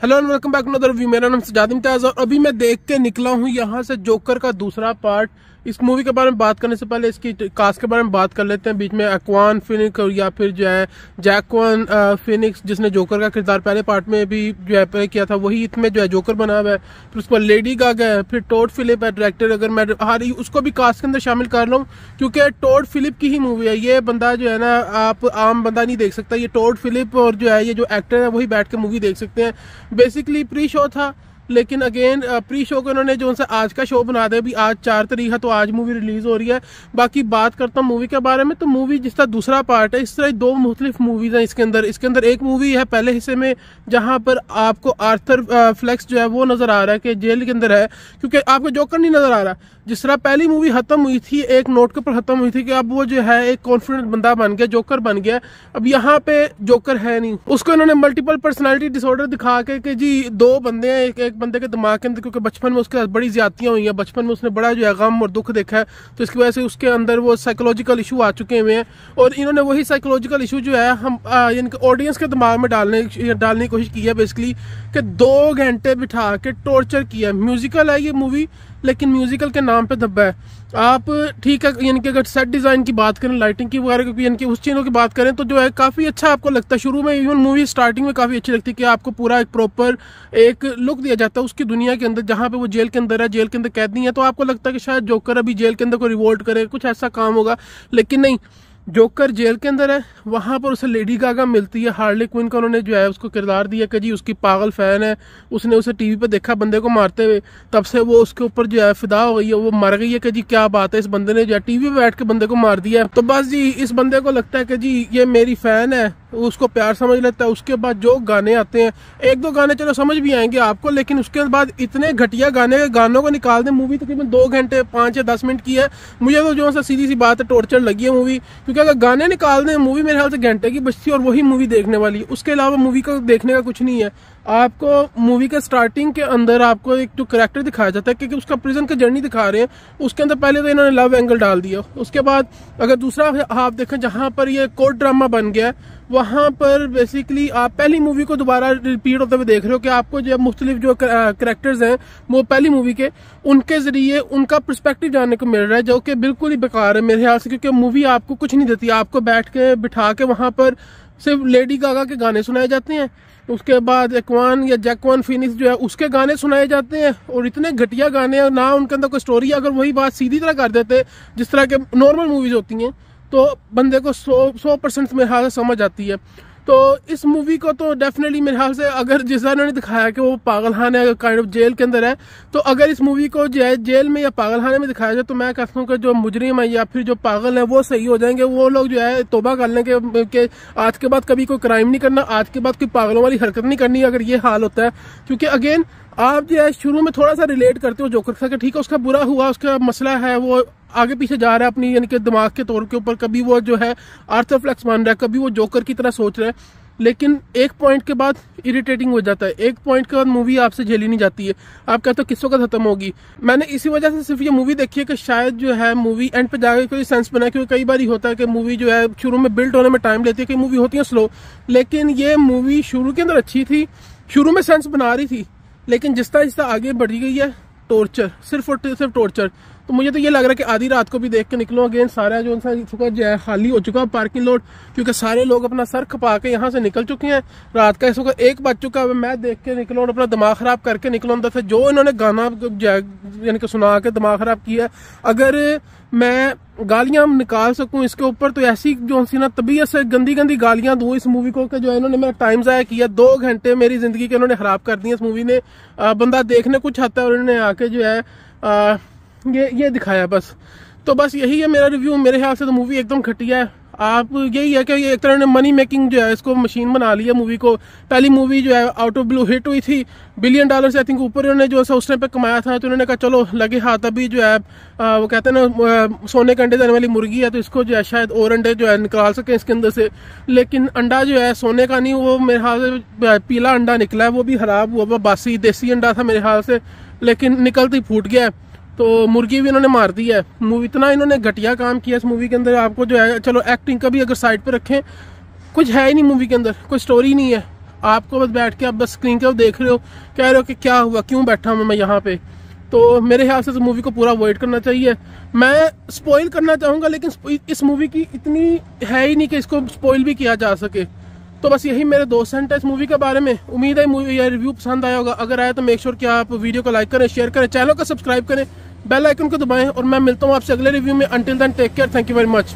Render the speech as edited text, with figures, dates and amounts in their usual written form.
Hello and welcome back to another review. मेरा नाम सजाद इम्तियाज और अभी मैं देख के निकला हूँ यहाँ से जोकर का दूसरा पार्ट। इस मूवी के बारे में बात करने से पहले इसकी कास्ट के बारे में बात कर लेते हैं। बीच में एक्वान फिनिक्स और या फिर जो है जैक्वान फिनिक्स जिसने जोकर का किरदार पहले पार्ट में भी जो है प्ले किया था, वही इसमें जो है जोकर बना हुआ है। फिर उस पर लेडी गागा है, फिर टॉड फिलिप है डायरेक्टर। अगर मैं उसको भी कास्ट के अंदर शामिल कर लूँ क्योंकि टॉड फिलिप की ही मूवी है। ये बंदा जो है ना, आप आम बंदा नहीं देख सकता। ये टॉड फिलिप और जो है ये जो एक्टर है वही बैठ के मूवी देख सकते हैं। बेसिकली प्री शो था, लेकिन अगेन प्री शो को इन्होंने जो उनसे आज का शो बना दिया। अभी आज 4 तारीख है तो आज मूवी रिलीज हो रही है। बाकी बात करता हूँ मूवी के बारे में, तो मूवी जिस तरह दूसरा पार्ट है इस तरह 2 मुख्तलिफ मूवीज हैं इसके अंदर एक मूवी है पहले हिस्से में जहां पर आपको आर्थर फ्लेक्स जो है वो नजर आ रहा है कि जेल के अंदर है, क्योंकि आपको जोकर नहीं नजर आ रहा। जिस तरह पहली मूवी खत्म हुई थी एक नोट के ऊपर खत्म हुई थी कि अब वो जो है एक कॉन्फिडेंट बंदा बन गया, जोकर बन गया। अब यहाँ पे जोकर है नहीं, उसको इन्होंने मल्टीपल पर्सनालिटी डिसऑर्डर दिखा के कि जी 2 बंदे हैं, एक बंदे के दिमाग के अंदर, क्योंकि बचपन में उसके साथ बड़ी ज्यादतियां हुई हैं, बचपन में उसने बड़ा जो है गम और दुख देखा है, तो इसकी वजह से उसके अंदर वो साइकोलॉजिकल इशू आ चुके हुए हैं। और इन्होंने वही साइकोलॉजिकल इशू जो है हम इनके ऑडियंस के दिमाग में डालने की कोशिश की है बेसिकली, कि 2 घंटे बिठा के टॉर्चर किया। म्यूजिकल है ये मूवी, लेकिन म्यूजिकल के नाम पे धब्बा है। आप ठीक है, यानी कि अगर सेट डिजाइन की बात करें, लाइटिंग की वगैरह की, यानी कि उस चीज़ों की बात करें तो जो है काफ़ी अच्छा आपको लगता है। शुरू में इवन मूवी स्टार्टिंग में काफ़ी अच्छी लगती है कि आपको पूरा एक प्रॉपर एक लुक दिया जाता है उसकी दुनिया के अंदर, जहाँ पे वो जेल के अंदर है, जेल के अंदर कैदी है। तो आपको लगता है कि शायद जोकर अभी जेल के अंदर कोई रिवोल्ट करे, कुछ ऐसा काम होगा, लेकिन नहीं। जोकर जेल के अंदर है, वहां पर उसे लेडी गागा मिलती है। हार्ले क्विन का उन्होंने जो है उसको किरदार दिया कि जी उसकी पागल फैन है, उसने उसे टीवी पे देखा बंदे को मारते हुए, तब से वो उसके ऊपर जो है फिदा हो गई है, वो मर गई है कि जी क्या बात है, इस बंदे ने जो है टीवी पे बैठ के बंदे को मार दिया। तो बस जी इस बंदे को लगता है कि जी ये मेरी फैन है, उसको प्यार समझ लेता है। उसके बाद जो गाने आते हैं, 1-2 गाने चलो समझ भी आएंगे आपको, लेकिन उसके बाद इतने घटिया गानों को निकाल दें। मूवी तकरीबन 2 घंटे 5 या 10 मिनट की है। मुझे तो जो सा सीधी सी बात है टॉर्चर लगी है मूवी, क्योंकि अगर गाने निकाल दें मूवी मेरे ख्याल से घंटे की बचती और वही मूवी देखने वाली है। उसके अलावा मूवी को देखने का कुछ नहीं है। आपको मूवी के स्टार्टिंग के अंदर आपको एक जो कैरेक्टर दिखाया जाता है क्योंकि उसका प्रिजन का जर्नी दिखा रहे हैं, उसके अंदर पहले तो इन्होंने लव एंगल डाल दिया। उसके बाद अगर दूसरा हाफ देखें जहां पर ये कोर्ट ड्रामा बन गया, वहां पर बेसिकली आप पहली मूवी को दोबारा रिपीट होते हुए देख रहे हो कि आपको जो मुख्तलिफ जो कैरेक्टर्स हैं वो पहली मूवी के, उनके जरिए उनका पर्सपेक्टिव जानने को मिल रहा है, जो कि बिल्कुल ही बेकार है मेरे ख्याल से, क्योंकि मूवी आपको कुछ नहीं देती। आपको बैठ के बिठा के वहां पर सिर्फ लेडी गागा के गाने सुनाए जाते हैं, उसके बाद एक्वान या जैक्वान फिनिक्स जो है उसके गाने सुनाए जाते हैं, और इतने घटिया गाने हैं ना, उनके अंदर कोई स्टोरी। अगर वही बात सीधी तरह कर देते जिस तरह के नॉर्मल मूवीज होती हैं तो बंदे को 100% मेरे ख्याल से समझ आती है। तो इस मूवी को तो डेफिनेटली मेरे ख्याल से, अगर जिस तरह उन्होंने दिखाया कि वो पागलखाने काइंड ऑफ जेल के अंदर है, तो अगर इस मूवी को जो है जेल में या पागलखाने में दिखाया जाए तो मैं कहता हूँ कि जो मुजरिम है या फिर जो पागल है वो सही हो जाएंगे। वो लोग जो है तौबा कर लें कि आज के बाद कभी कोई क्राइम नहीं करना, आज के बाद कोई पागलों वाली हरकत नहीं करनी, अगर ये हाल होता है। क्योंकि अगेन आप जो है शुरू में थोड़ा सा रिलेट करते हो जोकर से, ठीक है उसका बुरा हुआ, उसका मसला है, वो आगे पीछे जा रहा है अपनी यानी कि दिमाग के तौर के ऊपर, कभी वो जो है आर्थर फ्लेक्स बन रहा है, कभी वो जोकर की तरह सोच रहा है, लेकिन एक पॉइंट के बाद इरिटेटिंग हो जाता है। एक पॉइंट के बाद मूवी आपसे झेली नहीं जाती है, आप कहते हो किसों का खत्म होगी। मैंने इसी वजह से सिर्फ ये मूवी देखी है कि शायद जो है मूवी एंड पे जाकर कोई सेंस बना, क्योंकि कई बार ही होता है कि मूवी जो है शुरू में बिल्ड होने में टाइम लेती है, कई मूवी होती है स्लो, लेकिन ये मूवी शुरू के अंदर अच्छी थी, शुरू में सेंस बना रही थी, लेकिन जिस तरह आगे बढ़ी गई है टॉर्चर, सिर्फ और सिर्फ टॉर्चर। तो मुझे तो ये लग रहा है कि आधी रात को भी देख के निकलो। अगेन सारा जो है खाली हो चुका पार्किंग लॉट, क्योंकि सारे लोग अपना सर खपा के यहाँ से निकल चुके हैं। रात का इस वक्त 1 बज चुका है। मैं देख के निकला और अपना दिमाग खराब करके निकला अंदर से। जो इन्होंने गाना यानी कि सुना के दिमाग खराब किया, अगर मैं गालियां निकाल सकूं इसके ऊपर तो ऐसी जो सी ना तबीयत से गंदी गंदी गालियां दूं इस मूवी को, कि जो है इन्होंने मेरा टाइम ज़ाया किया। 2 घंटे मेरी जिंदगी के इन्होंने खराब कर दिए इस मूवी ने। बंदा देखने कुछ आता है और इन्होंने आके जो है ये दिखाया बस। तो बस यही है मेरा रिव्यू। मेरे ख्याल से तो मूवी एकदम घटिया है। आप यही है कि ये एक तरह ने मनी मेकिंग जो है इसको मशीन बना ली है मूवी को। पहली मूवी जो है आउट ऑफ ब्लू हिट हुई थी, $1 बिलियन से आई थिंक ऊपर इन्होंने जो है उस टाइम पे कमाया था, तो उन्होंने कहा चलो लगे हाथ अभी जो है वो कहते हैं ना सोने के अंडे देने वाली मुर्गी है, तो इसको जो है शायद और अंडे जो है निकाल सके इसके अंदर से। लेकिन अंडा जो है सोने का नहीं, वो मेरे ख्याल से पीला अंडा निकला है, वो भी खराब हुआ, बासी देसी अंडा था मेरे ख्याल से, लेकिन निकलते ही फूट गया है। तो मुर्गी भी इन्होंने मार दी है। मूवी इतना इन्होंने घटिया काम किया इस मूवी के अंदर। आपको जो है चलो एक्टिंग का भी अगर साइड पे रखें, कुछ है ही नहीं मूवी के अंदर, कोई स्टोरी नहीं है। आपको बस बैठ के आप बस स्क्रीन के देख रहे हो, कह रहे हो कि क्या हुआ, क्यों बैठा हूँ मैं यहाँ पे। तो मेरे ख्याल से मूवी को पूरा अवॉइड करना चाहिए। मैं स्पॉइल करना चाहूँगा लेकिन इस मूवी की इतनी है ही नहीं कि इसको स्पॉइल भी किया जा सके। तो बस यही मेरे 2 सेंट है इस मूवी के बारे में। उम्मीद है मूवी या रिव्यू पसंद आया होगा। अगर आया तो मेक श्योर कि आप वीडियो को लाइक करें, शेयर करें, चैनल को सब्सक्राइब करें, बेल आइकन को दबाएं और मैं मिलता हूँ आपसे अगले रिव्यू में। Until then take care, thank you very much.